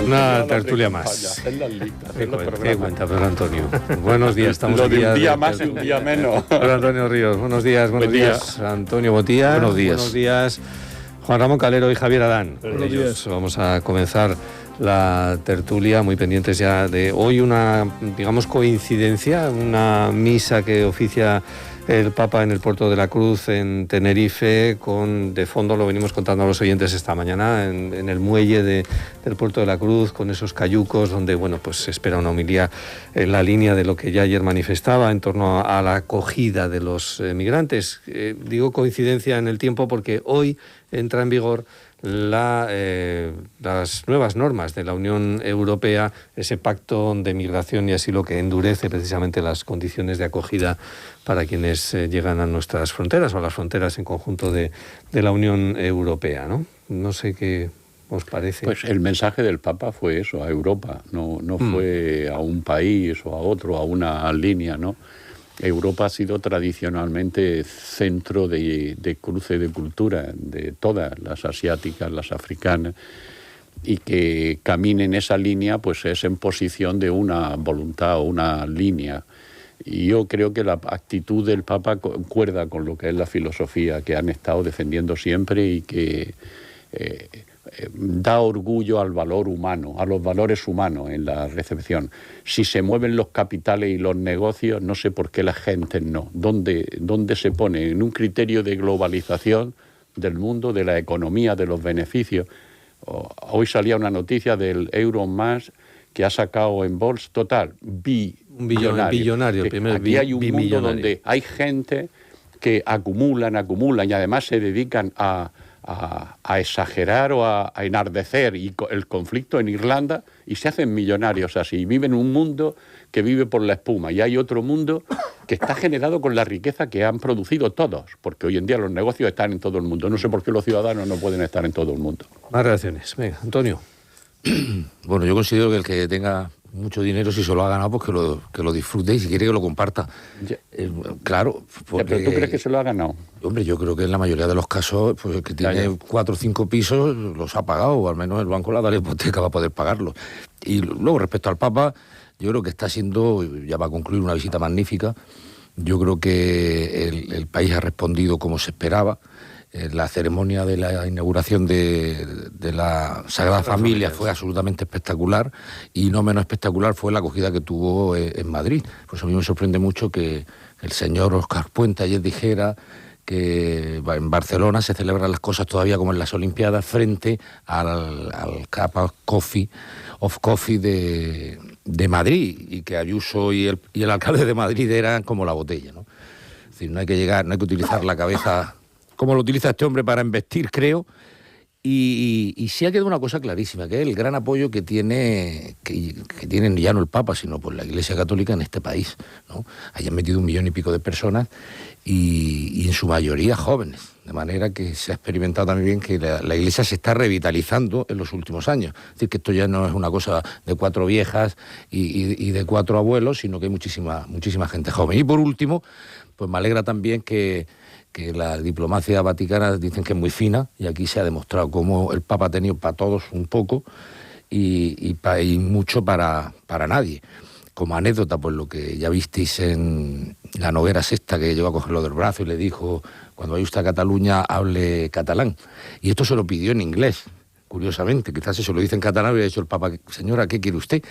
Una tertulia más. ¿Qué cuenta, Pedro Antonio? Buenos días, estamos aquí. Un día más, un día menos. Pedro Antonio Ríos, buenos días. Buenos días, Antonio Botía. Buenos días. Buenos días, Juan Ramón Calero y Javier Adán. Buenos días. Vamos a comenzar la tertulia, muy pendientes ya de hoy una, digamos, coincidencia, una misa que oficia el Papa en el Puerto de la Cruz, en Tenerife, con de fondo, lo venimos contando a los oyentes esta mañana, en el muelle del Puerto de la Cruz, con esos cayucos, donde, bueno, pues se espera una homilía en la línea de lo que ya ayer manifestaba en torno a la acogida de los migrantes. Digo coincidencia en el tiempo porque hoy entra en vigor las nuevas normas de la Unión Europea, ese pacto de migración y asilo que endurece precisamente las condiciones de acogida para quienes llegan a nuestras fronteras o a las fronteras en conjunto de la Unión Europea, ¿no? No sé qué os parece. Pues el mensaje del Papa fue eso, a Europa, no fue a un país o a otro, a una línea, ¿no? Europa ha sido tradicionalmente centro de cruce de cultura, de todas las asiáticas, las africanas, y que camine en esa línea pues es en posición de una voluntad o una línea. Y yo creo que la actitud del Papa concuerda con lo que es la filosofía que han estado defendiendo siempre y que da orgullo al valor humano, a los valores humanos en la recepción. Si se mueven los capitales y los negocios, no sé por qué la gente no. ¿Dónde se pone? En un criterio de globalización del mundo, de la economía, de los beneficios. Hoy salía una noticia del Elon Musk que ha sacado en bolsa total billonario. Aquí hay un mundo donde hay gente que acumulan y además se dedican a exagerar o a enardecer el conflicto en Irlanda y se hacen millonarios así. Viven un mundo que vive por la espuma y hay otro mundo que está generado con la riqueza que han producido todos, porque hoy en día los negocios están en todo el mundo. No sé por qué los ciudadanos no pueden estar en todo el mundo. Más reacciones. Venga, Antonio. Bueno, yo considero que el que tenga mucho dinero, si se lo ha ganado, pues que lo disfrute y si quiere que lo comparta. Claro. Porque, ¿pero tú crees que se lo ha ganado? Hombre, yo creo que en la mayoría de los casos, pues el que tiene 4 o 5 pisos los ha pagado, o al menos el banco le ha dado la hipoteca para poder pagarlo. Y luego, respecto al Papa, yo creo que está siendo, ya va a concluir, una visita magnífica. Yo creo que el país ha respondido como se esperaba. La ceremonia de la inauguración de la Sagrada Familia fue absolutamente espectacular y no menos espectacular fue la acogida que tuvo en Madrid. Pues a mí me sorprende mucho que el señor Óscar Puente ayer dijera que en Barcelona se celebran las cosas todavía como en las Olimpiadas frente al Cup of Coffee de Madrid, y que Ayuso y el alcalde de Madrid eran como la botella, ¿no? Es decir, no hay que utilizar la cabeza como lo utiliza este hombre para investir, creo, y sí ha quedado una cosa clarísima, que es el gran apoyo que tienen ya no el Papa, sino pues la Iglesia Católica en este país, ¿no? Hayan metido 1 millón y pico de personas y en su mayoría jóvenes, de manera que se ha experimentado también que la Iglesia se está revitalizando en los últimos años. Es decir, que esto ya no es una cosa de 4 viejas y de 4 abuelos, sino que hay muchísima gente joven. Y por último, pues me alegra también que la diplomacia vaticana dicen que es muy fina, y aquí se ha demostrado cómo el Papa ha tenido para todos un poco y mucho para nadie. Como anécdota, pues lo que ya visteis en la Noguera Sexta, que llegó a cogerlo del brazo y le dijo: cuando vaya usted a Cataluña, hable catalán. Y esto se lo pidió en inglés, curiosamente. Quizás se lo dice en catalán y le ha dicho el Papa: señora, ¿qué quiere usted?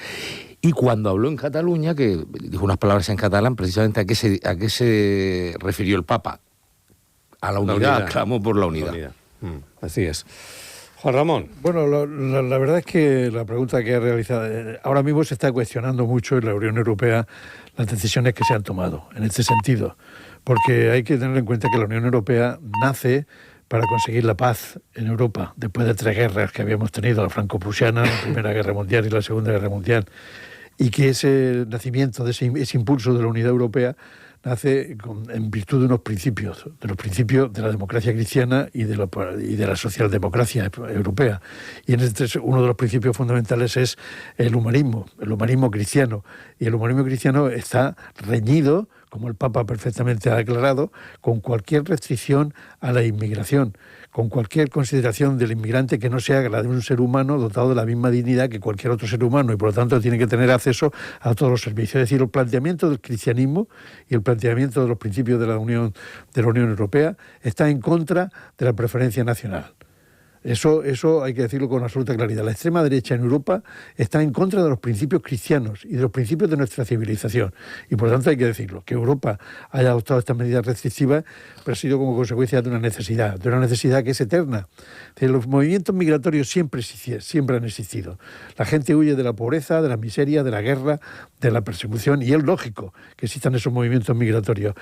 Y cuando habló en Cataluña, que dijo unas palabras en catalán, precisamente ¿a qué se refirió el Papa? A la unidad, clamó por la unidad. Así es. Juan Ramón. Bueno, la verdad es que la pregunta que ha realizado, ahora mismo se está cuestionando mucho en la Unión Europea las decisiones que se han tomado en este sentido, porque hay que tener en cuenta que la Unión Europea nace para conseguir la paz en Europa, después de 3 guerras que habíamos tenido, la franco-prusiana, la Primera Guerra Mundial y la Segunda Guerra Mundial, y que ese nacimiento, de ese impulso de la unidad europea, nace en virtud de los principios de la democracia cristiana y de la socialdemocracia europea. Y en uno de los principios fundamentales es el humanismo cristiano. Y el humanismo cristiano está reñido como el Papa perfectamente ha declarado, con cualquier restricción a la inmigración, con cualquier consideración del inmigrante que no sea la de un ser humano dotado de la misma dignidad que cualquier otro ser humano y por lo tanto tiene que tener acceso a todos los servicios. Es decir, el planteamiento del cristianismo y el planteamiento de los principios de la Unión Europea está en contra de la preferencia nacional. Eso hay que decirlo con absoluta claridad. La extrema derecha en Europa está en contra de los principios cristianos y de los principios de nuestra civilización. Y por lo tanto hay que decirlo, que Europa haya adoptado estas medidas restrictivas, pero ha sido como consecuencia de una necesidad que es eterna. Los movimientos migratorios siempre han existido. La gente huye de la pobreza, de la miseria, de la guerra, de la persecución, y es lógico que existan esos movimientos migratorios.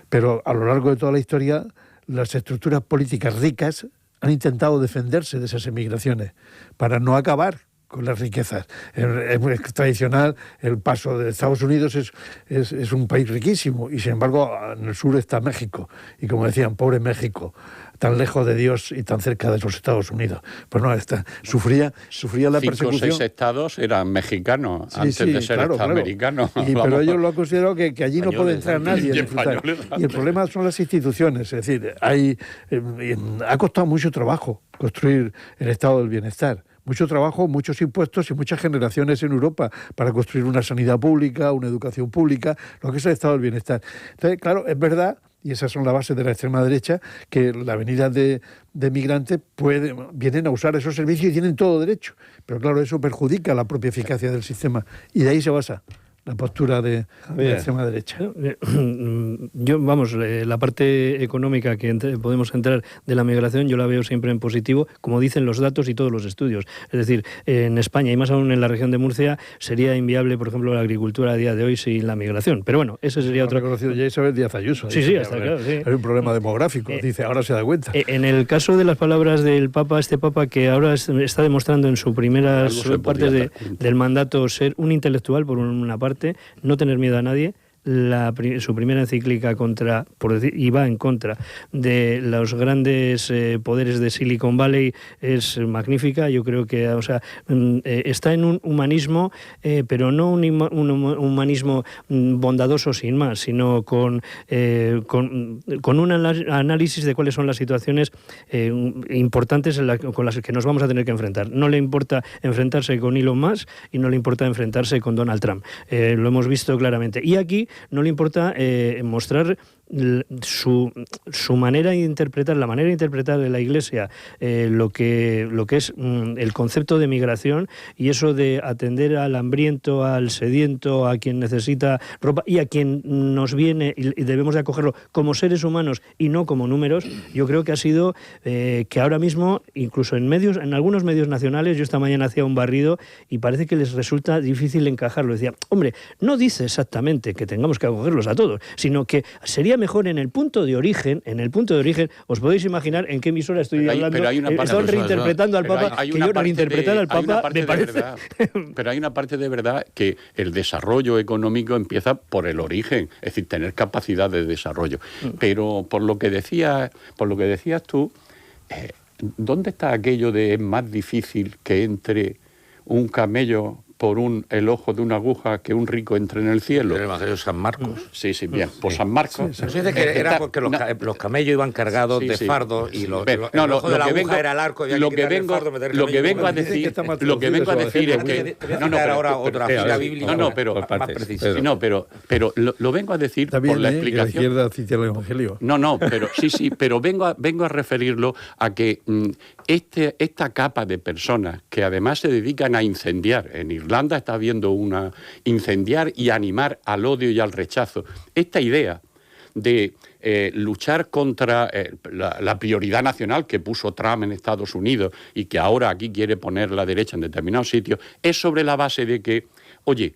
Pero a lo largo de toda la historia, las estructuras políticas ricas han intentado defenderse de esas emigraciones para no acabar con las riquezas. Es tradicional, el paso de Estados Unidos es un país riquísimo y sin embargo en el sur está México y como decían, pobre México, tan lejos de Dios y tan cerca de los Estados Unidos. Pues no, sufría la persecución. 5 o 6 estados eran mexicanos antes de ser americanos. Pero ellos lo han considerado que allí no puede entrar nadie. Y el problema son las instituciones. Es decir, ha costado mucho trabajo construir el estado del bienestar. Mucho trabajo, muchos impuestos y muchas generaciones en Europa para construir una sanidad pública, una educación pública, lo que es el estado del bienestar. Entonces, claro, es verdad, y esas son las bases de la extrema derecha, que la venida de migrantes vienen a usar esos servicios y tienen todo derecho. Pero claro, eso perjudica la propia eficacia del sistema. Y de ahí se basa la postura de la extrema derecha. La parte económica que podemos entrar de la migración, yo la veo siempre en positivo, como dicen los datos y todos los estudios. Es decir, en España y más aún en la región de Murcia sería inviable, por ejemplo, la agricultura a día de hoy sin la migración. Pero bueno, ese sería otro. Ha reconocido ya Isabel Díaz Ayuso. Sí, está claro. Sí. Hay un problema demográfico, dice, ahora se da cuenta. En el caso de las palabras del Papa, este Papa que ahora está demostrando en sus primeras partes del mandato ser un intelectual, por una parte, no tener miedo a nadie. Su primera encíclica iba en contra de los grandes poderes de Silicon Valley es magnífica. Yo creo que está en un humanismo, pero no un humanismo bondadoso sin más, sino con un análisis de cuáles son las situaciones importantes con las que nos vamos a tener que enfrentar. No le importa enfrentarse con Elon Musk y no le importa enfrentarse con Donald Trump. Lo hemos visto claramente. Y aquí no le importa mostrar su manera de interpretar, la manera de interpretar de la Iglesia lo que es el concepto de migración y eso de atender al hambriento, al sediento, a quien necesita ropa y a quien nos viene y debemos de acogerlo como seres humanos y no como números. Yo creo que ha sido que ahora mismo, incluso en algunos medios nacionales, yo esta mañana hacía un barrido y parece que les resulta difícil encajarlo. Decía, hombre, no dice exactamente que tengamos que acogerlos a todos, sino que sería mejor en el punto de origen, os podéis imaginar en qué emisora estoy hablando, están reinterpretando al Papa, que yo reinterpretar al Papa me parece... Pero hay una parte de verdad que el desarrollo económico empieza por el origen, es decir, tener capacidad de desarrollo. Pero por lo que decías tú, ¿dónde está aquello de es más difícil que entre un camello por el ojo de una aguja que un rico entre en el cielo? El Evangelio de San Marcos. Sí, bien. Por San Marcos. Sí. Se dice que era porque los camellos iban cargados de fardos y el ojo de la aguja era el arco. Lo que vengo a decir es que... Pero lo vengo a decir por la explicación. La izquierda cita el Evangelio. Pero vengo a referirlo a que esta capa de personas que además se dedican a incendiar, en Irlanda está habiendo una incendiar y animar al odio y al rechazo. Esta idea de luchar contra la prioridad nacional que puso Trump en Estados Unidos y que ahora aquí quiere poner la derecha en determinados sitios, es sobre la base de que, oye,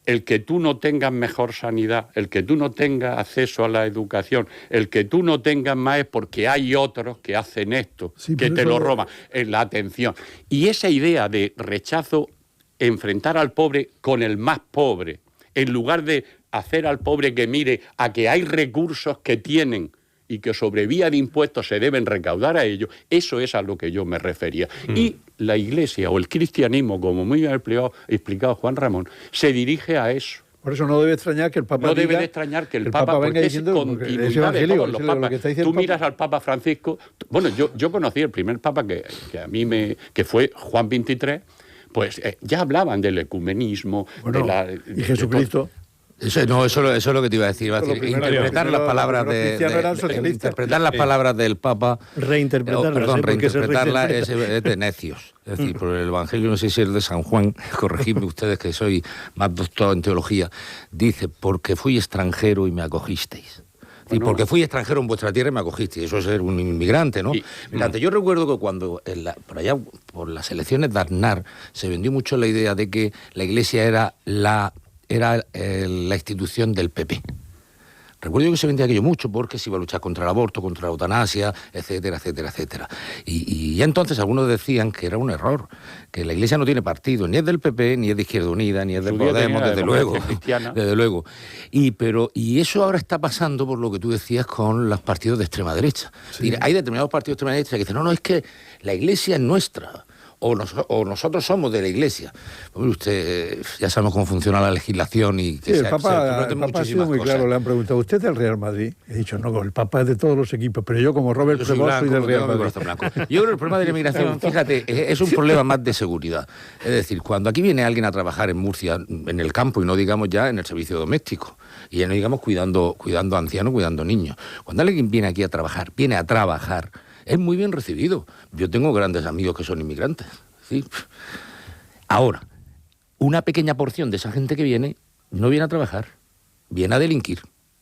el que tú no tengas mejor sanidad, el que tú no tengas acceso a la educación, el que tú no tengas más es porque hay otros que hacen esto, que te lo roban, la atención. Y esa idea de rechazo, enfrentar al pobre con el más pobre, en lugar de hacer al pobre que mire a que hay recursos que tienen y que sobre vía de impuestos se deben recaudar a ellos, eso es a lo que yo me refería. Y la Iglesia o el cristianismo, como muy bien ha explicado Juan Ramón, se dirige a eso. Por eso no debe extrañar que el Papa no debe de extrañar que el Papa venga porque diciendo, es continuidad de todos los papas. Tú miras al Papa Francisco. Bueno, yo conocí el primer Papa que a mí que fue Juan XXIII, pues ya hablaban del ecumenismo, y Jesucristo. Eso es lo que te iba a decir. Interpretar las palabras interpretar las palabras del Papa, reinterpretarlas es de necios. Es decir, por el Evangelio, no sé si es de San Juan, corregidme ustedes que soy más doctor en teología, dice, porque fui extranjero y me acogisteis. Y porque fui extranjero en vuestra tierra y me acogisteis. Eso es ser un inmigrante, ¿no? Mirate, yo recuerdo que cuando por allá, por las elecciones de Aznar, se vendió mucho la idea de que la Iglesia era la institución del PP. Recuerdo que se vendía aquello mucho porque se iba a luchar contra el aborto, contra la eutanasia, etcétera, etcétera, etcétera. Y ya entonces algunos decían que era un error, que la Iglesia no tiene partido, ni es del PP, ni es de Izquierda Unida, ni es del Podemos, desde luego. Y eso ahora está pasando por lo que tú decías con los partidos de extrema derecha. Sí. Hay determinados partidos de extrema derecha que dicen, no, es que la Iglesia es nuestra. O nosotros somos de la Iglesia. Pues usted, ya sabemos cómo funciona la legislación y que el Papa ha sido muy claro. Le han preguntado, ¿usted es del Real Madrid? He dicho, no, el Papa es de todos los equipos, pero yo como Robert Prevost soy del Real Madrid. Yo creo que el problema de la inmigración, fíjate, es un problema más de seguridad. Es decir, cuando aquí viene alguien a trabajar en Murcia, en el campo, y no digamos ya en el servicio doméstico, y ya no digamos cuidando ancianos, cuidando niños. Cuando alguien viene aquí a trabajar, es muy bien recibido. Yo tengo grandes amigos que son inmigrantes. ¿Sí? Ahora, una pequeña porción de esa gente que viene no viene a trabajar, viene a delinquir.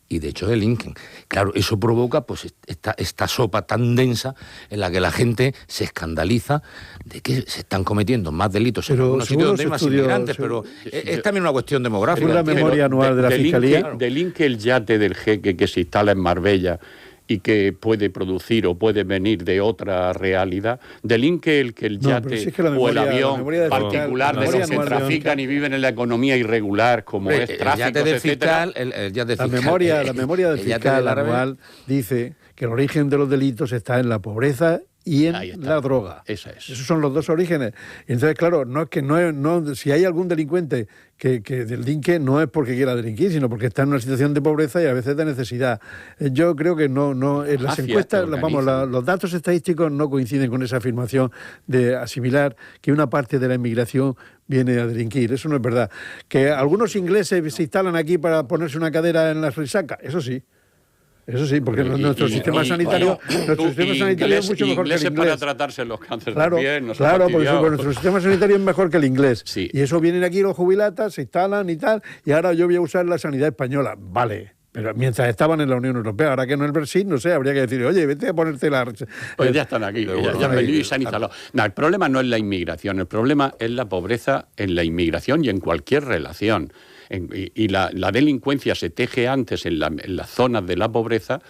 Y de hecho delinquen. Claro, eso provoca pues esta sopa tan densa en la que la gente se escandaliza de que se están cometiendo más delitos en algunos sitios donde hay más inmigrantes, pero es también una cuestión demográfica. Es la memoria anual de la Fiscalía. Delinque el yate del jeque que se instala en Marbella y que puede producir o puede venir de otra realidad, delinque el yate o el avión particular de los que trafican y viven en la economía irregular, como es tráfico, etcétera. La memoria del fiscal anual dice que el origen de los delitos está en la pobreza y en la droga. Esos son los dos orígenes. Y entonces, claro, si hay algún delincuente que delinque, no es porque quiera delinquir, sino porque está en una situación de pobreza y a veces de necesidad. Yo creo que no en las encuestas, los datos estadísticos no coinciden con esa afirmación de asimilar que una parte de la inmigración viene a delinquir. Eso no es verdad. Que algunos ingleses se instalan aquí para ponerse una cadera en las resacas, eso sí. Eso sí, porque nuestro sistema sanitario es mucho mejor que el inglés. Para tratarse los cánceres también. Claro, por eso nuestro sistema sanitario es mejor que el inglés. Sí. Y eso vienen aquí los jubilatas, se instalan y tal, y ahora yo voy a usar la sanidad española. Vale. Pero mientras estaban en la Unión Europea, ahora que no es el Brexit, no sé, habría que decir, oye, vete a ponerte la... Pues ya están aquí, ya han venido y se han instalado. No, el problema no es la inmigración, el problema es la pobreza en la inmigración y en cualquier relación. Y la delincuencia se teje antes en las zonas de la pobreza,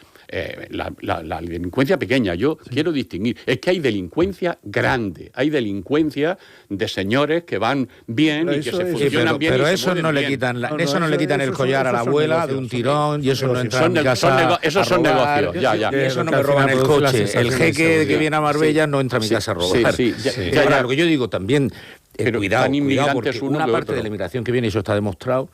la delincuencia pequeña. Yo quiero distinguir, es que hay delincuencia grande, hay delincuencia de señores que van bien y que se funcionan bien. Pero eso no le quitan el collar a la abuela de un tirón, y eso no entra en mi casa. Esos son negocios, ya. Eso no me roban el coche. El jeque que viene a Marbella no entra a mi casa a robar. Ahora, lo que yo digo también... Pero cuidado, porque una parte de la inmigración que viene, y eso está demostrado,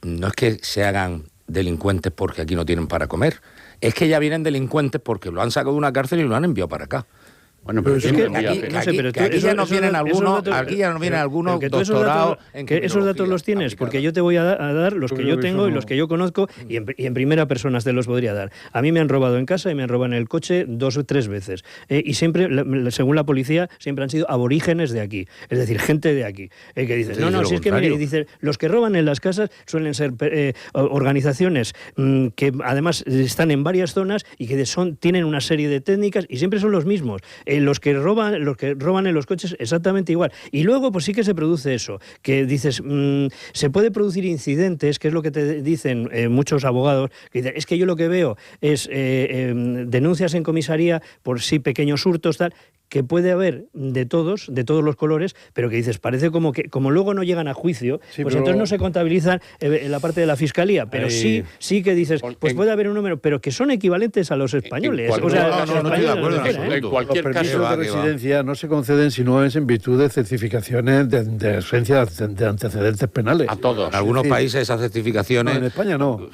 no es que se hagan delincuentes porque aquí no tienen para comer, es que ya vienen delincuentes porque lo han sacado de una cárcel y lo han enviado para acá. Bueno, pero es que aquí ya nos vienen algunos doctorados. Esos datos los tienes, porque yo te voy a dar los que yo tengo y los que yo conozco, y en primera persona te los podría dar. A mí me han robado en casa y me han robado en el coche 2 o 3 veces. Y siempre, según la policía, siempre han sido aborígenes de aquí. Es decir, gente de aquí. Que dicen, si es que dicen, los que roban en las casas suelen ser organizaciones que además están en varias zonas y que tienen una serie de técnicas y siempre son los mismos. Los que roban en los coches exactamente igual. Y luego pues sí que se produce eso, que dices, se puede producir incidentes, que es lo que te dicen muchos abogados, que dicen, es que yo lo que veo es denuncias en comisaría por pequeños hurtos, tal, que puede haber de todos los colores, pero que dices, parece como que, como luego no llegan a juicio, Sí, pues pero... entonces no se contabilizan en la parte de la fiscalía, pero sí que dices, pues puede haber un número, pero que son equivalentes a los españoles. No estoy de acuerdo en absoluto. En cualquier Los caso, permisos de residencia no se conceden si no es en virtud de certificaciones de ausencia de antecedentes penales. a todos. En algunos países esas No, certificaciones... en España no.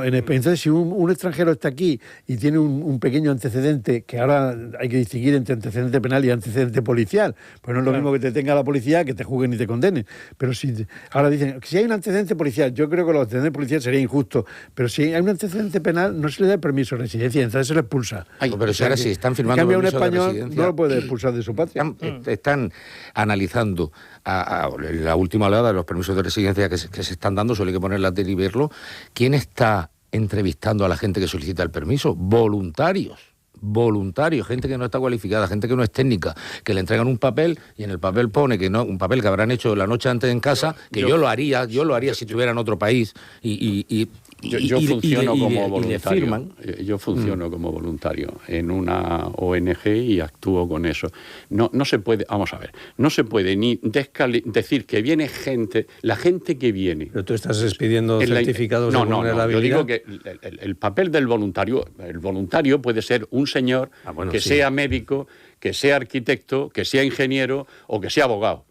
Entonces, si un extranjero está aquí y tiene un pequeño antecedente, que ahora hay que distinguir entre antecedente penal y antecedente policial, pues no es lo mismo que te tenga la policía que te juzguen y te condenen. Pero si ahora dicen, si hay un antecedente policial, yo creo que los antecedentes policiales sería injusto, pero si hay un antecedente penal, no se le da permiso de residencia, entonces se le expulsa. Pero si ahora sí están firmando En cambio, un permisos de español residencia, no lo puede expulsar de su patria. están analizando la última oleada de los permisos de residencia que se están dando, solo hay que poner la tele y verlo. ¿Quién está entrevistando a la gente que solicita el permiso? Voluntarios, gente que no está cualificada, gente que no es técnica, que le entregan un papel y en el papel pone que no, un papel que habrán hecho la noche antes en casa, que yo lo haría si estuviera en otro país Yo funciono como le voluntario. firman. Yo funciono como voluntario en una ONG y actúo con eso. No se puede, vamos a ver, no se puede ni decir que viene gente, la gente que viene. Pero tú estás expidiendo certificados de vulnerabilidad. No, yo digo que el papel del voluntario, el voluntario puede ser un señor que sea médico, que sea arquitecto, que sea ingeniero o que sea abogado.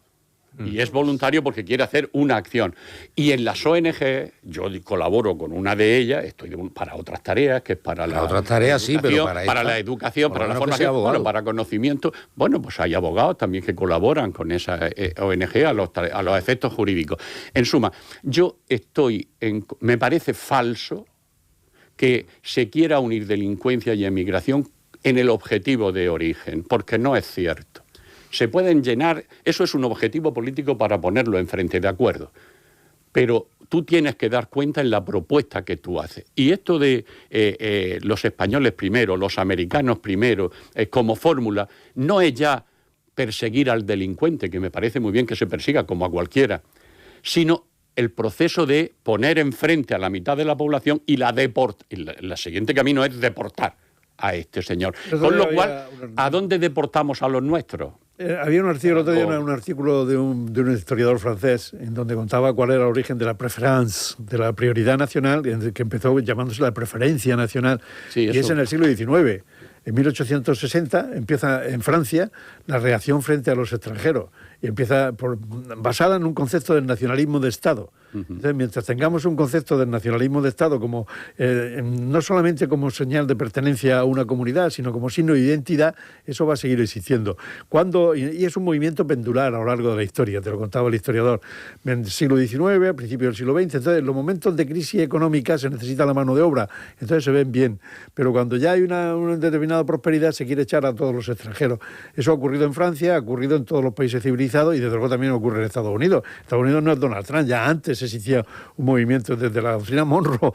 Y es voluntario porque quiere hacer una acción. Y en las ONG, yo colaboro con una de ellas, estoy para otras tareas, que es para la otras tareas sí, pero para la educación, para la formación, bueno, para conocimiento. Bueno, pues hay abogados también que colaboran con esa ONG a los efectos jurídicos. En suma, me parece falso que se quiera unir delincuencia y emigración en el objetivo de origen, porque no es cierto. Se pueden llenar, eso es un objetivo político para ponerlo enfrente, de acuerdo, pero tú tienes que dar cuenta en la propuesta que tú haces. Y esto de los españoles primero, los americanos primero, como fórmula, no es ya perseguir al delincuente, que me parece muy bien que se persiga como a cualquiera, sino el proceso de poner enfrente a la mitad de la población y el siguiente camino es deportar a este señor. Con lo cual, ¿a dónde deportamos a los nuestros? Había un artículo, otro día, un artículo de un historiador francés en donde contaba cuál era el origen de la préférence, de la prioridad nacional, que empezó llamándose la preferencia nacional, y es en el siglo XIX. En 1860 empieza en Francia la reacción frente a los extranjeros y empieza basada en un concepto del nacionalismo de Estado. Entonces, mientras tengamos un concepto del nacionalismo de Estado como no solamente como señal de pertenencia a una comunidad, sino como signo de identidad, eso va a seguir existiendo. Y es un movimiento pendular a lo largo de la historia, te lo contaba el historiador, en el siglo XIX, a principios del siglo XX. Entonces, en los momentos de crisis económica se necesita la mano de obra, entonces se ven bien. Pero cuando ya hay una determinada prosperidad, se quiere echar a todos los extranjeros. Eso ha ocurrido en Francia, ha ocurrido en todos los países civilizados y desde luego también ocurre en Estados Unidos. Estados Unidos no es Donald Trump, ya antes existía un movimiento desde la doctrina Monroe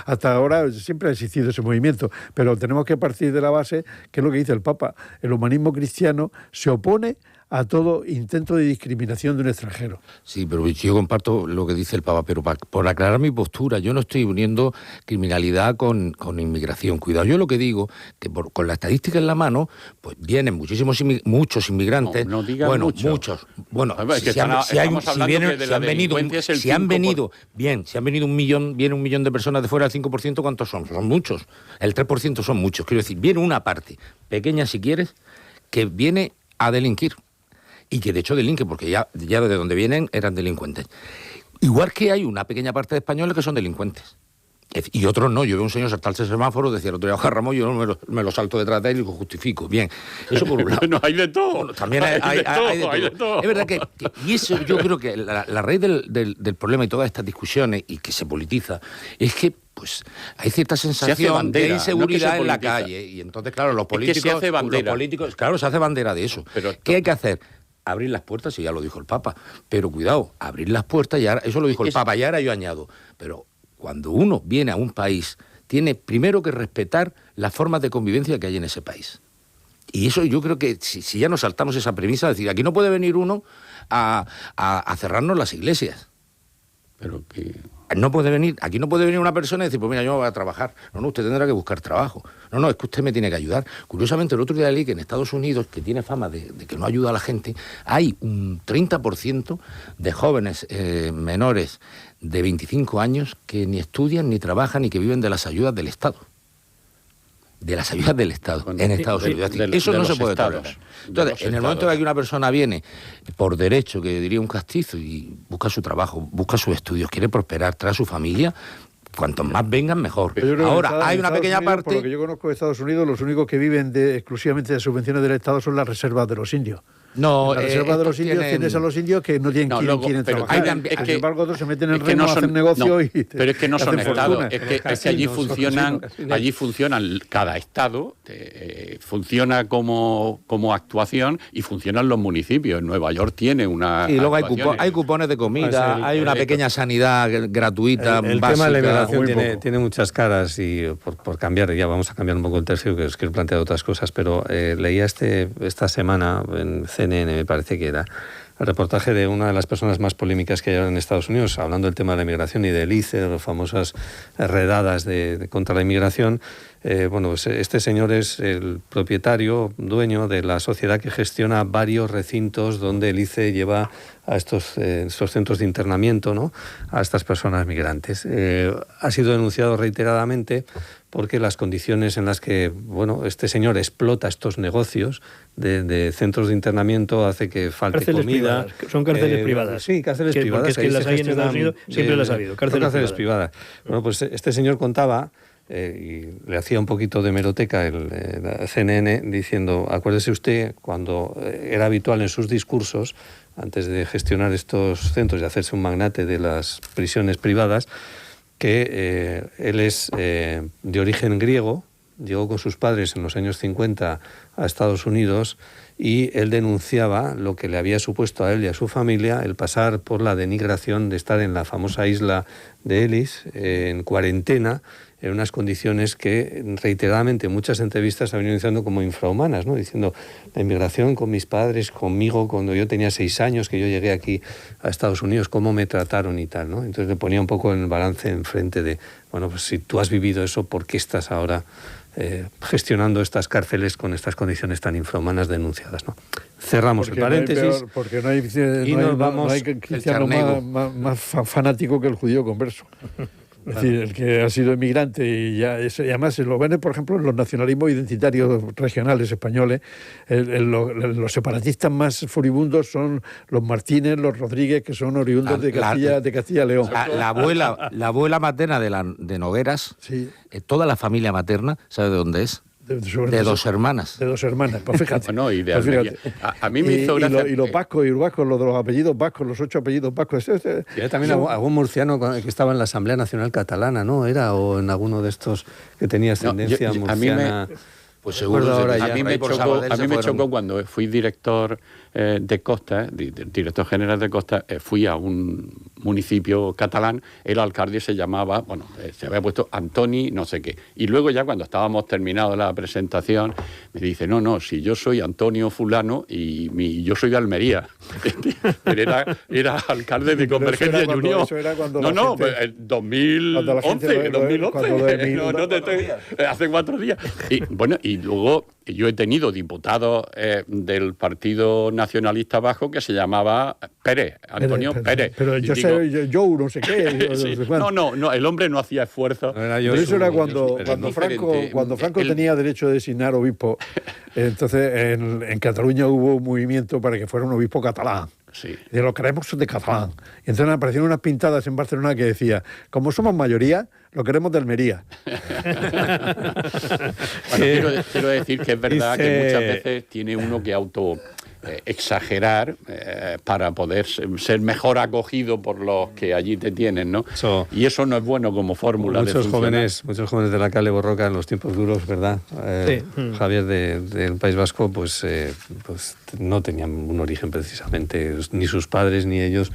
hasta ahora, siempre ha existido ese movimiento, pero tenemos que partir de la base, que es lo que dice el Papa: el humanismo cristiano se opone a todo intento de discriminación de un extranjero. Sí, pero yo comparto lo que dice el Papa, pero por aclarar mi postura, yo no estoy uniendo criminalidad con inmigración. Cuidado, yo lo que digo, que con la estadística en la mano, pues vienen muchos inmigrantes. No digan bueno, mucho. Muchos. Bueno, si han venido un millón de personas de fuera, el 5%, ¿cuántos son? Son muchos. El 3% son muchos. Quiero decir, viene una parte, pequeña si quieres, que viene a delinquir. Y que de hecho delinque, porque ya de donde vienen eran delincuentes. Igual que hay una pequeña parte de españoles que son delincuentes. Y otros no. Yo veo a un señor saltarse el semáforo, decía el otro día Oja Ramón, yo me lo salto detrás de él y lo justifico. Bien, eso por un lado. No, hay de todo. Bueno, también hay de todo. Es verdad que y eso yo creo que la raíz del problema y todas estas discusiones, y que se politiza, es que pues hay cierta sensación de inseguridad en la calle. Y entonces, claro, los políticos... se hace bandera. Claro, se hace bandera de eso. Pero ¿qué hay que hacer? Abrir las puertas, y ya lo dijo el Papa. Pero cuidado, abrir las puertas, y ahora, eso lo dijo el Papa, y ahora yo añado. Pero cuando uno viene a un país, tiene primero que respetar las formas de convivencia que hay en ese país. Y eso yo creo que si ya nos saltamos esa premisa, es decir, aquí no puede venir uno a cerrarnos las iglesias. Pero que... Aquí no puede venir una persona y decir, pues mira, yo me voy a trabajar. No, usted tendrá que buscar trabajo. No, es que usted me tiene que ayudar. Curiosamente, el otro día leí que en Estados Unidos, que tiene fama de que no ayuda a la gente, hay un 30% de jóvenes menores de 25 años que ni estudian, ni trabajan, y que viven de las ayudas del Estado. De las ayudas del Estado, bueno, en Estados Unidos. Eso no se puede tolerar. Entonces, en el momento en que una persona viene por derecho, que diría un castizo, y busca su trabajo, busca sus estudios, quiere prosperar, trae a su familia, cuantos más vengan, mejor. Ahora, hay una pequeña parte... Por lo que yo conozco de Estados Unidos, los únicos que viven exclusivamente de subvenciones del Estado son las reservas de los indios. No, en la reserva de los indios tienes a los indios que no tienen quien quieren trabajar. Sin embargo, otros se meten en remo, hacen negocio y... Pero es que no son estados, es que allí funcionan, cada estado funciona como actuación, y funcionan los municipios. En Nueva York tiene una... Y luego hay cupones de comida, hay una pequeña sanidad gratuita, el básica. tema de la inmigración tiene muchas caras, y por cambiar, ya vamos a cambiar un poco el tercio, que os quiero plantear otras cosas, pero leía esta semana en CNN, me parece que era, el reportaje de una de las personas más polémicas que hay ahora en Estados Unidos, hablando del tema de la inmigración y del ICE, de las famosas redadas contra la inmigración. Bueno, pues este señor es el propietario, dueño de la sociedad que gestiona varios recintos donde el ICE lleva a estos centros de internamiento, ¿no?, a estas personas migrantes. Ha sido denunciado reiteradamente porque las condiciones en las que, bueno, este señor explota estos negocios de centros de internamiento hace que falte cárceles comida. Privadas. Son cárceles privadas. Sí, cárceles privadas. Porque es que las hay en Estados Unidos, siempre las ha habido. Cárceles privadas. Bueno, pues este señor contaba, y le hacía un poquito de hemeroteca el CNN, diciendo, acuérdese usted, cuando era habitual en sus discursos, antes de gestionar estos centros y hacerse un magnate de las prisiones privadas, que él es de origen griego, llegó con sus padres en los años 50 a Estados Unidos, y él denunciaba lo que le había supuesto a él y a su familia el pasar por la denigración de estar en la famosa isla de Ellis, en cuarentena, en unas condiciones que reiteradamente en muchas entrevistas ha venido diciendo como infrahumanas, ¿no? Diciendo, la inmigración con mis padres, conmigo, cuando yo tenía 6 años, que yo llegué aquí a Estados Unidos, cómo me trataron y tal, ¿no? Entonces le ponía un poco en el balance enfrente de, bueno, pues si tú has vivido eso, ¿por qué estás ahora gestionando estas cárceles con estas condiciones tan infrahumanas denunciadas, ¿no? Cerramos el paréntesis. Porque no hay cristiano más fanático que el judío converso. Es decir, el que ha sido inmigrante y además lo ven, por ejemplo, en los nacionalismos identitarios regionales españoles, los separatistas más furibundos son los Martínez, los Rodríguez, que son oriundos de Castilla y León. La abuela materna de Nogueras, sí. Toda la familia materna, ¿sabe de dónde es? De 2 hermanas. De 2 hermanas, pues fíjate. Bueno, y de a mí me hizo gracia. Y los vascos y vascos, los de los apellidos vascos, los 8 apellidos vascos. Y hay también algún murciano que estaba en la Asamblea Nacional Catalana, ¿no? Era, o en alguno de estos que tenía ascendencia murciana. Pues seguro. A mí me chocó cuando fui director de Costa, director general de Costa, fui a un municipio catalán, el alcalde se llamaba, se había puesto Antoni no sé qué. Y luego ya cuando estábamos terminado la presentación, me dice, no, si yo soy Antonio fulano y yo soy de Almería. Pero era alcalde de Convergencia y Unión. En 2011. Hace 4 días. Y luego yo he tenido diputados del Partido Nacionalista Vasco que se llamaba Antonio Pérez. Pero yo no sé qué. Sí. No, el hombre no hacía esfuerzo. Eso era cuando Franco tenía derecho de designar obispo. Entonces en Cataluña hubo un movimiento para que fuera un obispo catalán. Sí. De lo queremos de catalán. Y entonces aparecieron unas pintadas en Barcelona que decía, como somos mayoría, lo queremos de Almería. Quiero decir que es verdad que muchas veces tiene uno que exagerar para poder ser mejor acogido por los que allí te tienen, ¿no? Y eso no es bueno como fórmula. Muchos jóvenes de la Cale Borroca en los tiempos duros, ¿verdad? Sí. Javier del País Vasco, pues no tenían un origen precisamente, ni sus padres ni ellos,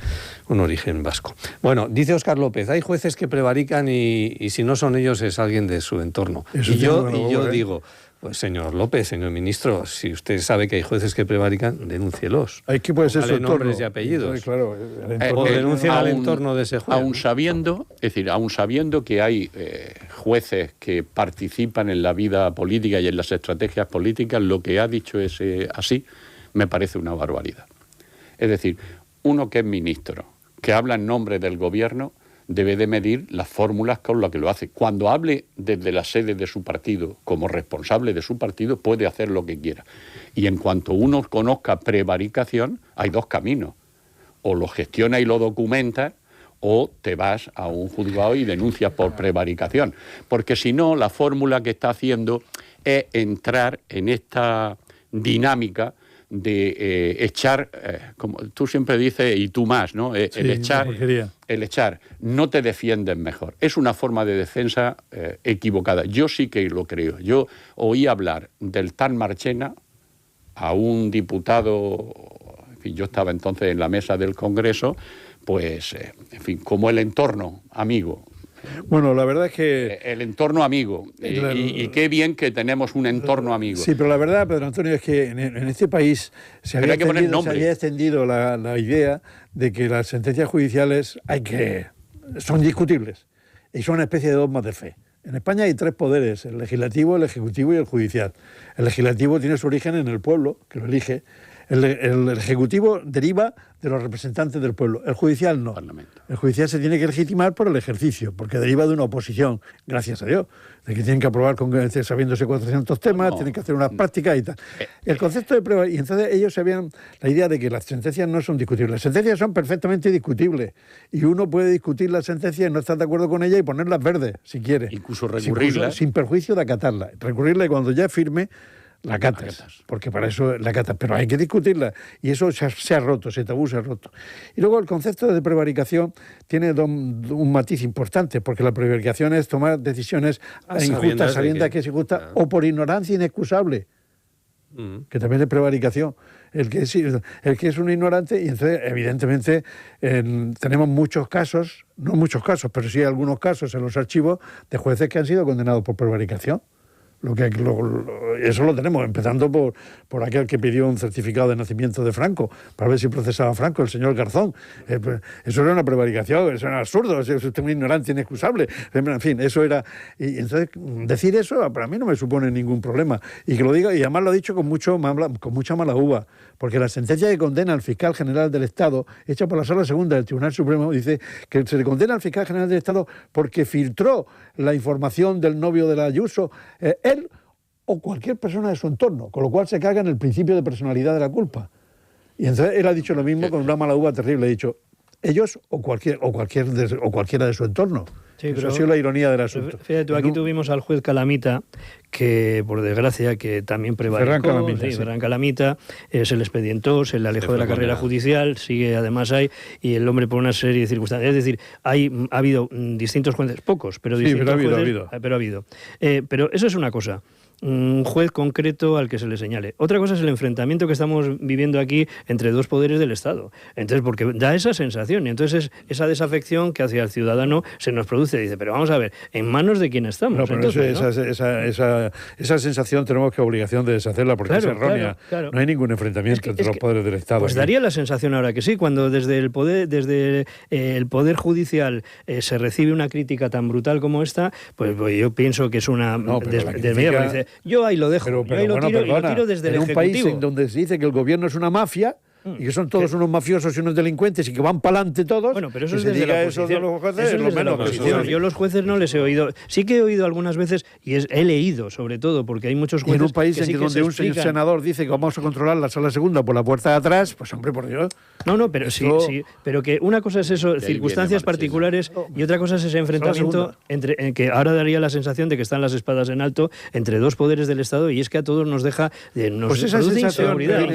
un origen vasco. Bueno, dice Óscar López, hay jueces que prevarican y si no son ellos es alguien de su entorno. Y yo digo, Pues señor López, señor ministro, si usted sabe que hay jueces que prevarican, denúncielos. Hay que puede ser su nombres y apellidos. Claro, o denuncien al entorno de ese juez. Aún sabiendo que hay jueces que participan en la vida política y en las estrategias políticas, lo que ha dicho ese así me parece una barbaridad. Es decir, uno que es ministro, que habla en nombre del gobierno, debe de medir las fórmulas con las que lo hace. Cuando hable desde la sede de su partido, como responsable de su partido, puede hacer lo que quiera. Y en cuanto uno conozca prevaricación, hay dos caminos. O lo gestiona y lo documenta, o te vas a un juzgado y denuncias por prevaricación. Porque si no, la fórmula que está haciendo es entrar en esta dinámica de echar, como tú siempre dices, y tú más, ¿no? El echar, no te defiendes mejor. Es una forma de defensa equivocada. Yo sí que lo creo. Yo oí hablar del tal Marchena a un diputado, en fin, yo estaba entonces en la mesa del Congreso, pues, en fin, como el entorno amigo. Bueno, la verdad es que... El entorno amigo. Y qué bien que tenemos un entorno amigo. Sí, pero la verdad, Pedro Antonio, es que en este país se había extendido la idea de que las sentencias judiciales son discutibles y son una especie de dogmas de fe. En España hay tres poderes, el legislativo, el ejecutivo y el judicial. El legislativo tiene su origen en el pueblo, que lo elige. El ejecutivo deriva de los representantes del pueblo, el judicial no. El judicial se tiene que legitimar por el ejercicio, porque deriva de una oposición, gracias a Dios, de que tienen que aprobar sabiéndose 400 temas, tienen que hacer unas prácticas y tal. El concepto de prueba, y entonces ellos sabían la idea de que las sentencias no son discutibles. Las sentencias son perfectamente discutibles, y uno puede discutir las sentencias y no estar de acuerdo con ellas y ponerlas verdes, si quiere. Incluso recurrirlas. Sin perjuicio de acatarla. Recurrirla y cuando ya es firme, la acatas, porque para eso la acatas, pero hay que discutirla, y eso se ha roto, ese tabú se ha roto. Y luego el concepto de prevaricación tiene un matiz importante, porque la prevaricación es tomar decisiones injustas, sabiendo que es injusta, o por ignorancia inexcusable, que también es prevaricación. El que es un ignorante, y entonces evidentemente tenemos muchos casos, no muchos casos, pero sí algunos casos en los archivos de jueces que han sido condenados por prevaricación. Eso lo tenemos, empezando por aquel que pidió un certificado de nacimiento de Franco, para ver si procesaba a Franco, el señor Garzón. Eso era una prevaricación, eso era absurdo, eso es usted muy ignorante, inexcusable. En fin, eso era... Y entonces, decir eso para mí no me supone ningún problema. Y que lo diga, y además lo ha dicho con mucha mala uva, porque la sentencia que condena al fiscal general del Estado, hecha por la Sala Segunda del Tribunal Supremo, dice que se le condena al fiscal general del Estado porque filtró la información del novio de la Ayuso, él o cualquier persona de su entorno, con lo cual se caga en el principio de personalidad de la culpa. Y entonces él ha dicho lo mismo con una mala uva terrible, ha dicho ellos o cualquiera de su entorno. Sí, eso ha sido la ironía del asunto. Fíjate, tú, aquí tuvimos al juez Calamita, que por desgracia que también prevaricó, Ferran Calamita, se le expedientó, se le alejó de la carrera judicial, sigue además ahí, y el hombre por una serie de circunstancias. Es decir, ha habido distintos jueces, pocos, pero distintos jueces. Pero ha habido. Pero eso es una cosa. Un juez concreto al que se le señale. Otra cosa es el enfrentamiento que estamos viviendo aquí entre dos poderes del Estado. Entonces, porque da esa sensación, y entonces esa desafección que hacia el ciudadano se nos produce. Dice, pero vamos a ver, ¿en manos de quién estamos? No, pero entonces, esa sensación tenemos que obligación de deshacerla porque es errónea. Claro. No hay ningún enfrentamiento entre los poderes del Estado. Pues daría la sensación ahora que sí, cuando desde el poder judicial se recibe una crítica tan brutal como esta, pues yo pienso que es una dice, yo ahí lo dejo, yo ahí lo tiro desde el Ejecutivo. En un país en donde se dice que el gobierno es una mafia y que son todos unos mafiosos y unos delincuentes y que van para adelante todos. Bueno, pero eso es desde la oposición. Yo los jueces no les he oído. Sí que he oído algunas veces y he leído, sobre todo, porque hay muchos jueces. Y en un país donde un senador dice que vamos a controlar la Sala Segunda por la puerta de atrás, pues hombre, por Dios. No, pero sí, pero que una cosa es eso, circunstancias particulares, y otra cosa es ese enfrentamiento entre que ahora daría la sensación de que están las espadas en alto entre dos poderes del Estado, y es que a todos nos deja, nos produce inseguridad.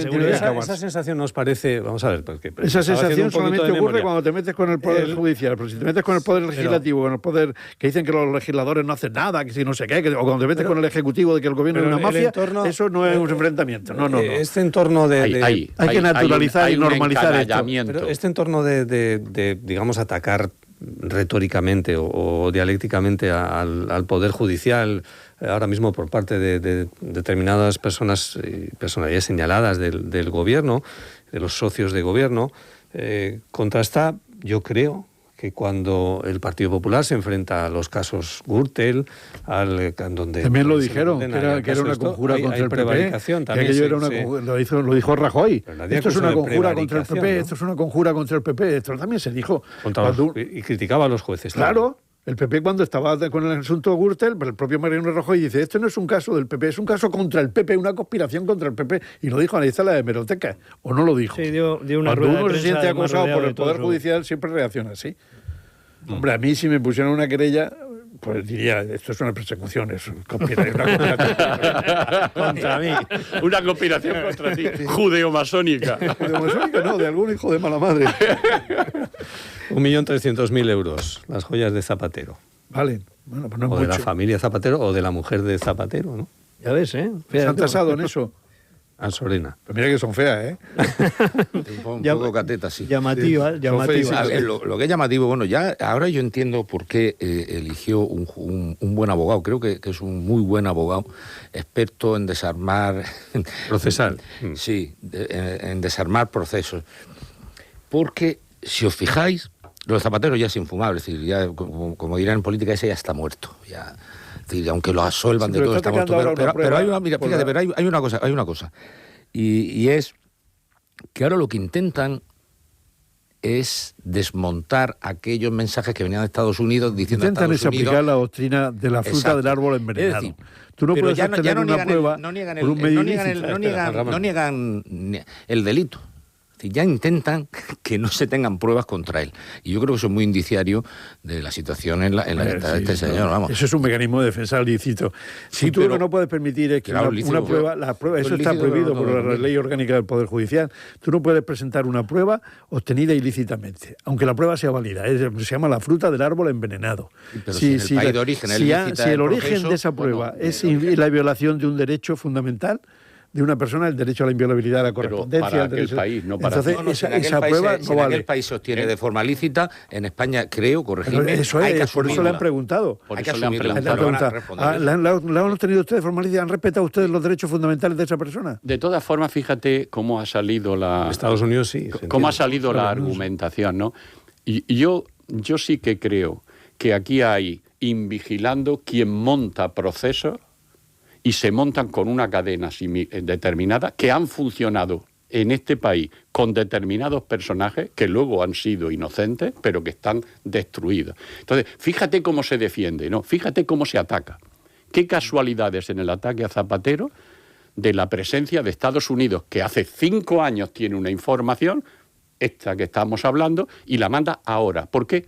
Esa sensación nos parece, vamos a ver, porque esa sensación solamente ocurre cuando te metes con el poder judicial, pero si te metes con el poder legislativo, con el poder que dicen que los legisladores no hacen nada, que si no sé qué, o cuando te metes con el ejecutivo de que el gobierno es una mafia, eso no es un enfrentamiento. No. Este entorno hay que naturalizar y normalizar esto. Pero este entorno de digamos, atacar retóricamente o dialécticamente al Poder Judicial, ahora mismo por parte de determinadas personalidades señaladas del gobierno, de los socios de gobierno, contrasta, yo creo, que cuando el Partido Popular se enfrenta a los casos Gürtel, donde... También lo dijeron, que era una conjura contra el PP, que aquello era una conjura, lo dijo Rajoy. Esto es una conjura contra el PP, ¿no? Esto es una conjura contra el PP, esto también se dijo. Y criticaba a los jueces. Claro. También. El PP cuando estaba con el asunto Gürtel, el propio Mariano Rajoy dice, esto no es un caso del PP, es un caso contra el PP, una conspiración contra el PP. Y lo dijo, ahí está la hemeroteca. ¿O no lo dijo? Sí, dio una cuando uno se siente acosado por el Poder Judicial, siempre reacciona así. Hombre, a mí si me pusieran una querella, pues diría, esto es una persecución, es una conspiración contra mí. Una conspiración contra ti, judeo-masónica. Judeo-masónica no, de algún hijo de mala madre. 1.300.000 euros, las joyas de Zapatero. Vale, bueno, pues no es o mucho. de la familia Zapatero o de la mujer de Zapatero, ¿no? Ya ves, ¿eh? Se han tasado en eso. A Sorena. Pues mira que son feas, ¿eh? Un poco cateta, sí. Llamativa. Lo que es llamativo, bueno, ya ahora yo entiendo por qué eligió un buen abogado. Creo que es un muy buen abogado, experto en desarmar... Procesal. Sí, en desarmar procesos. Porque, si os fijáis, lo de Zapatero ya es infumable, es decir, ya, como dirán en política, ese ya está muerto, ya... Es decir, aunque lo absuelvan de todo, está muerto. Pero hay una, mira, fíjate, pero hay una cosa. Y es que ahora lo que intentan es desmontar aquellos mensajes que venían de Estados Unidos diciendo a Estados Unidos... aplicar la doctrina de la fruta del árbol envenenado. Es decir, tú no puedes obtener una prueba por un medio ilícito. No niegan el delito. Ya intentan que no se tengan pruebas contra él. Y yo creo que eso es muy indiciario de la situación en la que está este señor. Vamos. Eso es un mecanismo de defensa lícito. Si tú lo que no puedes permitir es que una prueba... eso está prohibido por la ley orgánica del Poder Judicial. Tú no puedes presentar una prueba obtenida ilícitamente, aunque la prueba sea válida. Se llama la fruta del árbol envenenado. Pero si el país de origen es lícita, si el origen de esa prueba es la violación de un derecho fundamental de una persona, el derecho a la inviolabilidad, a la correspondencia... Pero para aquel país, no para... Entonces, esa prueba no vale. En aquel país se obtiene de forma lícita, en España, creo, corregidme... Eso es, por eso le han preguntado. Por eso le han preguntado. ¿La han obtenido ustedes de forma lícita? ¿Han respetado ustedes los derechos fundamentales de esa persona? De todas formas, fíjate cómo ha salido la... Estados Unidos sí. Cómo ha salido la argumentación, ¿no? Y yo sí que creo que aquí hay invigilando quien monta procesos y se montan con una cadena determinada que han funcionado en este país con determinados personajes que luego han sido inocentes, pero que están destruidos. Entonces, fíjate cómo se defiende, ¿no? Fíjate cómo se ataca. Qué casualidades en el ataque a Zapatero de la presencia de Estados Unidos, que hace 5 años tiene una información, esta que estamos hablando, y la manda ahora. ¿Por qué?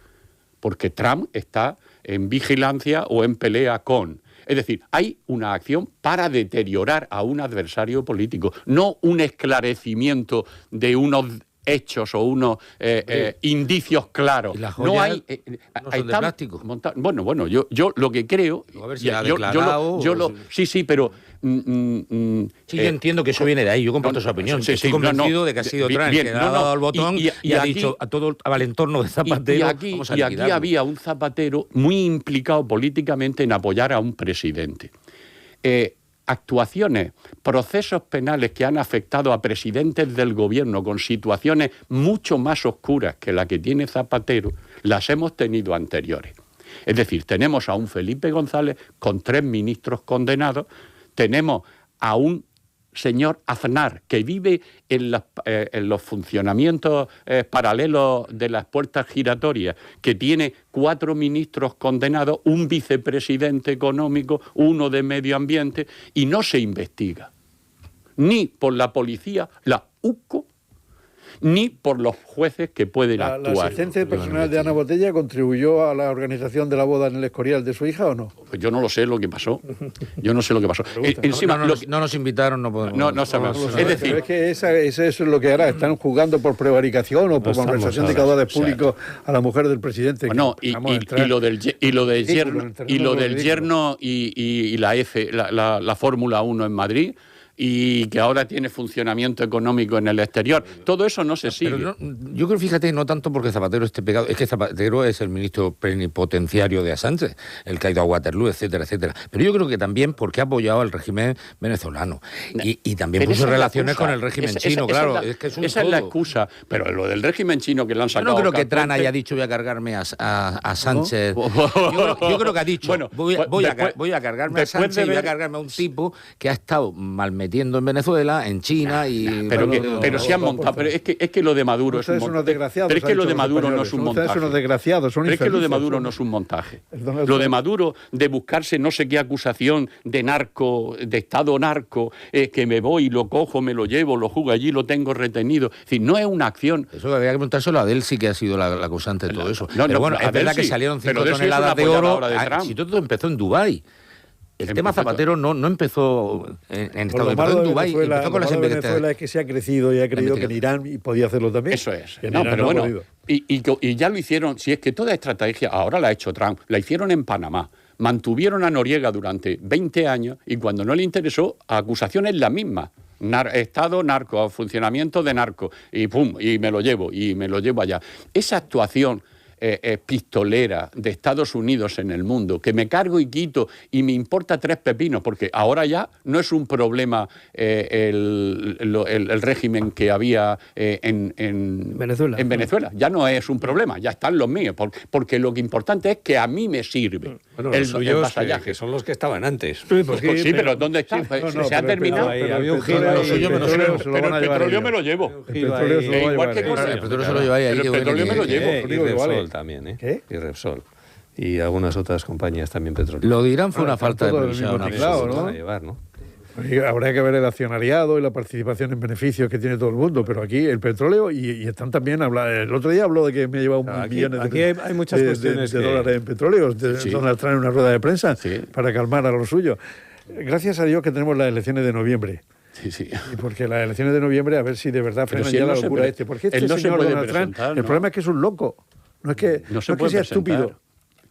Porque Trump está en vigilancia o en pelea con... Es decir, hay una acción para deteriorar a un adversario político, no un esclarecimiento de unos hechos o unos indicios claros. ¿Y las joyas no hay, no son de plástico? Bueno, yo lo que creo... A ver si la ha declarado... Sí, pero... Sí, yo entiendo que eso viene de ahí, yo comparto su opinión. Estoy convencido de que ha sido Trump que ha dado al botón y ha dicho a todo al entorno de Zapatero... Y aquí había un Zapatero muy implicado políticamente en apoyar a un presidente. Actuaciones, procesos penales que han afectado a presidentes del gobierno con situaciones mucho más oscuras que la que tiene Zapatero, las hemos tenido anteriores. Es decir, tenemos a un Felipe González con 3 ministros condenados, tenemos a un señor Aznar que vive en los funcionamientos paralelos de las puertas giratorias, que tiene 4 ministros condenados, un vicepresidente económico, uno de medio ambiente, y no se investiga ni por la policía, la UCO, ni por los jueces que pueden actuar. ¿La asistencia personal de Ana Botella contribuyó a la organización de la boda en el Escorial de su hija o no? Pues yo no lo sé lo que pasó. Encima, no nos invitaron, no podemos... No sabemos. Es decir... Pero es que eso es lo que hará. Están jugando por prevaricación o por malversación de caudales públicos a la mujer del presidente. No, y lo del yerno y la Fórmula 1 en Madrid... y que ahora tiene funcionamiento económico en el exterior. Todo eso no se sigue. Pero yo creo, fíjate, no tanto porque Zapatero esté pegado, es que Zapatero es el ministro plenipotenciario de Sánchez, el que ha ido a Waterloo, etcétera, etcétera. Pero yo creo que también porque ha apoyado al régimen venezolano y también puso relaciones con el régimen chino, claro. Esa es la excusa, pero lo del régimen chino que lo han sacado... Yo no creo que Trump haya dicho voy a cargarme a Sánchez. Yo creo que ha dicho voy a cargarme a Sánchez y voy a cargarme a un tipo que ha estado malmetiendo en Venezuela, en China y... Pero se han montado. Pero es que lo de Maduro es un montaje. Pero es que lo de Maduro no es un montaje. Son unos desgraciados, son infelices. Pero es que lo de Maduro no es un montaje. Lo de Maduro, de buscarse no sé qué acusación de narco, de Estado narco, que me voy, lo cojo, me lo llevo, lo jugo allí, lo tengo retenido. Es decir, no es una acción... Eso habría que preguntárselo a Adel, sí que ha sido la causante de todo eso. Pero bueno, es verdad que salieron 5 de toneladas de oro. Si todo empezó en Dubái. El tema Zapatero no empezó en Estados Unidos, empezó en Dubái, empezó con las investigaciones. Venezuela es que se ha crecido y ha creído que en Irán podía hacerlo también. Eso es. No, pero bueno, y ya lo hicieron, si es que toda estrategia, ahora la ha hecho Trump, la hicieron en Panamá. Mantuvieron a Noriega durante 20 años y cuando no le interesó, acusaciones las mismas. Estado narco, funcionamiento de narco, y pum, y me lo llevo allá. Esa actuación pistolera de Estados Unidos en el mundo, que me cargo y quito y me importa 3 pepinos, porque ahora ya no es un problema el régimen que había en Venezuela, ya no es un problema, ya están los míos, porque lo que importante es que a mí me sirve. Bueno, los suyos, que son los que estaban antes. Sí, pero ¿dónde está? Se ha terminado. Había un giro. Pero el petróleo me lo llevo. Igual que el petróleo se lo lleva ahí. El petróleo me lo llevo. También, ¿Qué? Y Repsol. Y algunas otras compañías también petroleras. Lo de Irán fue una falta de previsión. ¿no? Habría que ver el accionariado y la participación en beneficios que tiene todo el mundo, pero aquí el petróleo, y están también hablando, el otro día habló de que me lleva millones hay muchas cuestiones de dólares en petróleo, Donald Trump en una rueda de prensa para calmar a los suyos. Gracias a Dios que tenemos las elecciones de noviembre. Sí. Y porque las elecciones de noviembre, a ver si de verdad frenan ya la locura porque señor Donald Trump, el problema es que es un loco. No es que sea estúpido.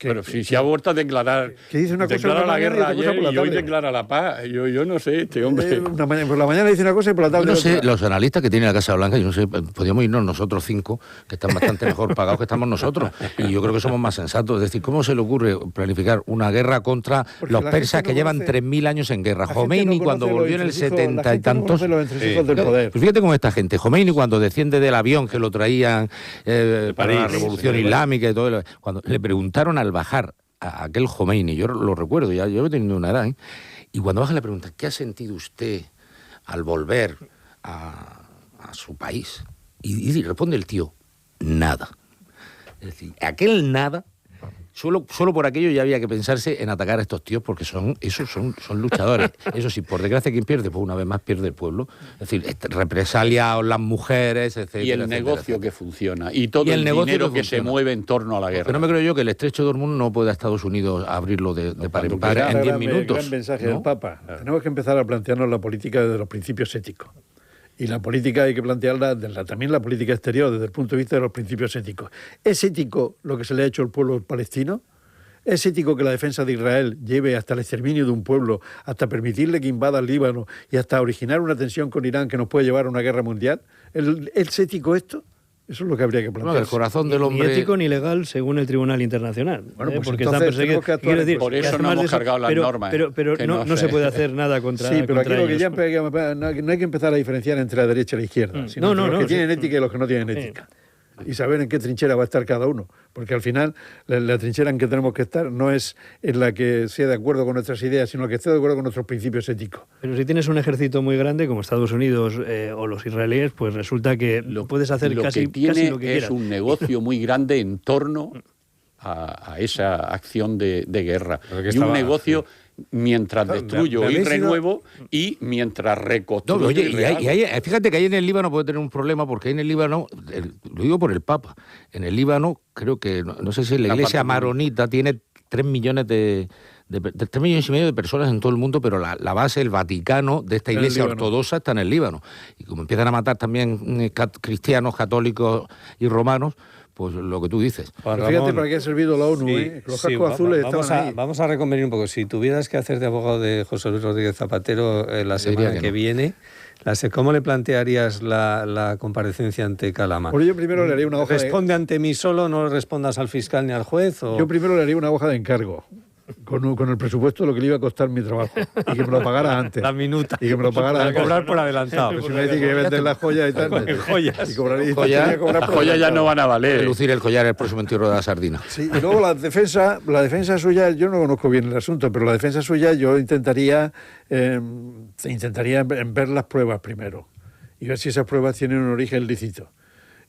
Pero si ha vuelto a declarar, declara la guerra ayer y hoy declara la paz, yo no sé, este hombre... Por la mañana dice una cosa y por la tarde... Yo no sé, los analistas que tiene la Casa Blanca, yo no sé, podríamos irnos nosotros 5, que están bastante mejor pagados que estamos nosotros, y yo creo que somos más sensatos. Es decir, ¿cómo se le ocurre planificar una guerra contra los persas que llevan 3.000 años en guerra? Khomeini, cuando volvió en el 70 y tantos... Pues fíjate cómo esta gente, Khomeini cuando desciende del avión que lo traían para la revolución islámica y todo, cuando le preguntaron al bajar a aquel Khomeini, yo lo recuerdo, ya yo he tenido una edad, y cuando baja le preguntan, ¿qué ha sentido usted al volver a su país? Y responde el tío, nada. Es decir, aquel nada, solo por aquello ya había que pensarse en atacar a estos tíos, porque son luchadores. Eso sí, por desgracia, ¿quién pierde? Pues una vez más pierde el pueblo. Es decir, represalias las mujeres, etcétera. Y el negocio que funciona, y todo el dinero que se mueve en torno a la guerra. Pero no me creo yo que el estrecho de Hormuz no pueda Estados Unidos abrirlo de par en par en 10 minutos. Gran mensaje del Papa. Tenemos que empezar a plantearnos la política desde los principios éticos. Y la política hay que plantearla, también la política exterior, desde el punto de vista de los principios éticos. ¿Es ético lo que se le ha hecho al pueblo palestino? ¿Es ético que la defensa de Israel lleve hasta el exterminio de un pueblo, hasta permitirle que invada el Líbano y hasta originar una tensión con Irán que nos puede llevar a una guerra mundial? ¿Es ético esto? Eso es lo que habría que plantear. El corazón del hombre... Ni ético ni legal según el Tribunal Internacional. Bueno, pues porque están perseguidos. Por eso no hemos cargado las normas. Pero no se puede hacer nada contra ellos. Sí, pero aquí lo que ya no hay que empezar a diferenciar entre la derecha y la izquierda, sino los que tienen ética y los que no tienen ética. Y saber en qué trinchera va a estar cada uno. Porque al final, la trinchera en que tenemos que estar no es en la que sea de acuerdo con nuestras ideas, sino que esté de acuerdo con nuestros principios éticos. Pero si tienes un ejército muy grande, como Estados Unidos o los israelíes, pues resulta que puedes hacer casi lo que quieras. Es un negocio muy grande en torno a esa acción de guerra. Y un negocio... mientras destruyo y renuevo y mientras reconstruyo. No, oye, fíjate que ahí en el Líbano puede tener un problema, porque ahí en el Líbano, lo digo por el Papa, en el Líbano creo que, no sé si la iglesia maronita tiene 3 millones de de 3,5 millones de personas en todo el mundo, pero la base, el Vaticano de esta iglesia ortodoxa está en el Líbano. Y como empiezan a matar también cristianos, católicos y romanos, pues lo que tú dices. Fíjate para qué ha servido la ONU, los cascos azules estaban ahí. Vamos a reconvenir un poco. Si tuvieras que hacer de abogado de José Luis Rodríguez Zapatero la semana que viene, ¿cómo le plantearías la comparecencia ante Calama? Bueno, yo primero le haría una hoja ¿Responde ante mí solo, no le respondas al fiscal ni al juez? ¿O? Yo primero le haría una hoja de encargo. Con el presupuesto de lo que le iba a costar mi trabajo y que me lo pagara antes. La minuta. Y que me lo pagara antes. Cobrar por adelantado. Pero si me dice que vender las joyas y tal. Joyas. Las joyas ya no van a valer. Lucir el collar el próximo entierro de la sardina. Sí, y luego la defensa suya, yo no conozco bien el asunto, pero la defensa suya yo intentaría ver las pruebas primero y ver si esas pruebas tienen un origen lícito.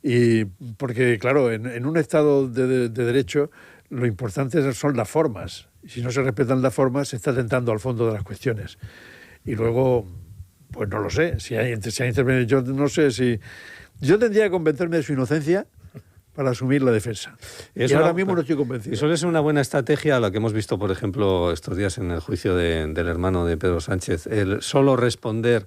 Y porque, claro, en un Estado de derecho lo importante son las formas. Si no se respetan las formas, se está atentando al fondo de las cuestiones. Y luego, pues no lo sé, si hay intervenido, yo no sé si... Yo tendría que convencerme de su inocencia para asumir la defensa. Y ahora mismo no estoy convencido. Y suele ser una buena estrategia, lo que hemos visto, por ejemplo, estos días en el juicio del hermano de Pedro Sánchez, el solo responder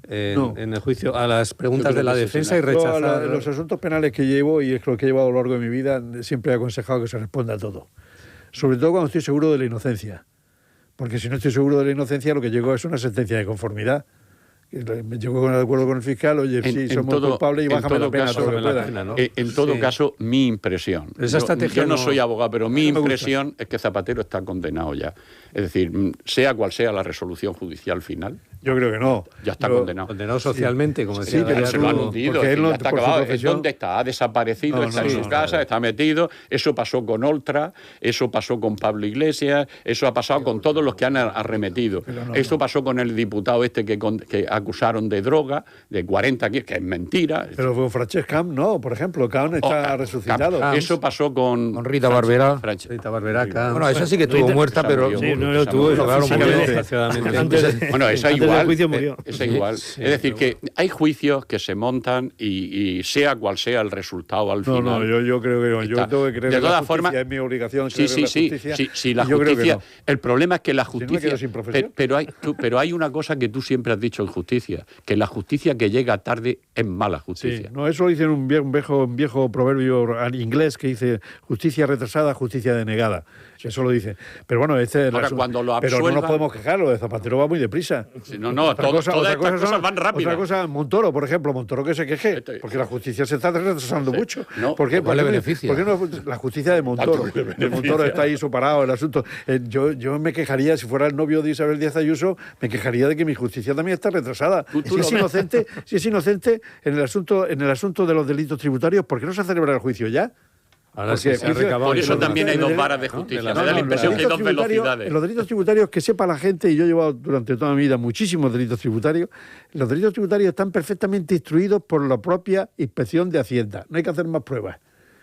en el juicio a las preguntas de la defensa y rechazar... Los asuntos penales que llevo, y es lo que he llevado a lo largo de mi vida, siempre he aconsejado que se responda a todo. Sobre todo cuando estoy seguro de la inocencia. Porque si no estoy seguro de la inocencia, lo que llegó es una sentencia de conformidad. Me llegó de acuerdo con el fiscal, oye, sí, somos culpables y bájame la pena todo lo que pueda. ¿No? En todo caso, mi impresión. Yo no soy abogado, pero mi impresión es que Zapatero está condenado ya. Es decir, sea cual sea la resolución judicial final. Yo creo que no. Ya está condenado. Condenado socialmente, como decía. Sí, pero se lo han hundido. Ya está acabado. ¿Dónde está? Ha desaparecido, está en su casa, está metido. Eso pasó con Oltra, eso pasó con Pablo Iglesias, eso ha pasado con todos los que han arremetido. Esto pasó con el diputado que acusaron de droga, de 40 kilos, que es mentira. Pero con Francesc Camp, no, por ejemplo, Camp está resucitado. Camp. Eso pasó con Rita Barberá. Rita Barberá, Camp. Bueno, esa sí que estuvo muerta, pero... Sí, no lo tuvo, bueno, esa igual. Juicio murió. Es igual. Sí, es decir, que hay juicios que se montan y sea cual sea el resultado al final. No, yo creo que no. Yo tengo que creer de en la todas justicia, formas, es mi obligación sí, creer en la justicia. Sí, la justicia. No. El problema es que la justicia. Si no me quedo sin profesión. Pero hay una cosa que tú siempre has dicho en justicia, que la justicia que llega tarde es mala justicia. Sí, no, eso lo dice un viejo proverbio inglés que dice justicia retrasada, justicia denegada. Eso lo dice. Pero bueno, ahora, cuando lo absuelva, pero no nos podemos quejar, lo de Zapatero va muy deprisa. Sí, todas estas cosas van rápidas. Otra cosa, Montoro, por ejemplo, Montoro que se queje, porque la justicia se está retrasando mucho. No, ¿Por qué? ¿Cuál le beneficia? ¿Por qué no la justicia de Montoro? El Montoro está ahí separado el asunto. Yo me quejaría, si fuera el novio de Isabel Díaz Ayuso, me quejaría de que mi justicia también está retrasada. Si es inocente en el asunto de los delitos tributarios, ¿por qué no se celebra el juicio ya? Ahora sí, por eso también hay dos varas de justicia. Me da la impresión que hay dos velocidades. En los delitos tributarios, que sepa la gente, y yo he llevado durante toda mi vida muchísimos delitos tributarios, los delitos tributarios están perfectamente instruidos por la propia Inspección de Hacienda. No hay que hacer más pruebas,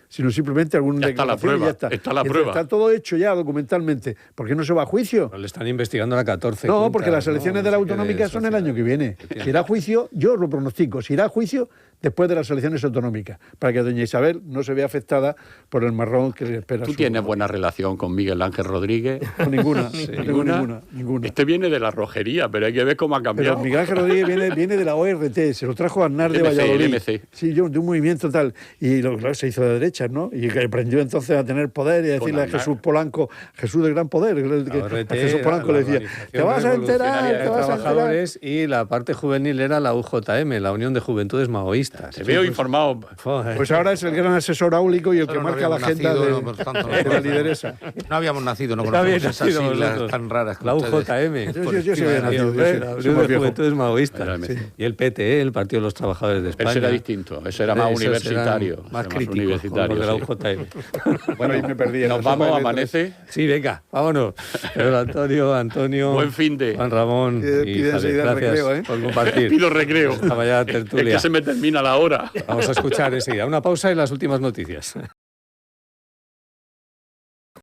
sino simplemente alguna declaración y ya está. Está la prueba. Está todo hecho ya documentalmente. ¿Por qué no se va a juicio? Pero le están investigando a 14. No, porque las elecciones de la autonómica son el año que viene. Si irá a juicio, yo lo pronostico, si irá a jucio después de las elecciones autonómicas, para que doña Isabel no se vea afectada por el marrón que le espera. ¿Tú tienes buena relación con Miguel Ángel Rodríguez? No, ninguna. Ninguna. Este viene de la rojería, pero hay que ver cómo ha cambiado. Pero Miguel Ángel Rodríguez viene de la ORT, se lo trajo a Aznar de Valladolid. MC. Sí, de un movimiento tal. Y claro, se hizo de derechas, ¿no? Y aprendió entonces a tener poder y a decirle a Jesús Polanco, Jesús de gran poder, a Jesús Polanco le decía, te vas a enterar, te vas a enterar. Y la parte juvenil era la UJM, la Unión de Juventudes Maoístas. Te veo informado. Pues ahora es el gran asesor áulico y el que marca la agenda de la lideresa. No habíamos nacido, no conocemos esas siglas tan raras. La UJM. Yo sí había nacido. La Unión de Juventudes Maoístas. Y el PTE, el Partido de los Trabajadores de España. Ese era distinto, ese era más universitario. Más crítico, de la UJM. Bueno, ahí me perdí. Nos vamos, amanece. Sí, venga, vámonos. Pero Antonio. Buen fin de. Juan Ramón. Y Javier, gracias por compartir. Pido recreo. Esta mañana tertulia. Es que se me termina la hora. Vamos a escuchar enseguida una pausa y las últimas noticias.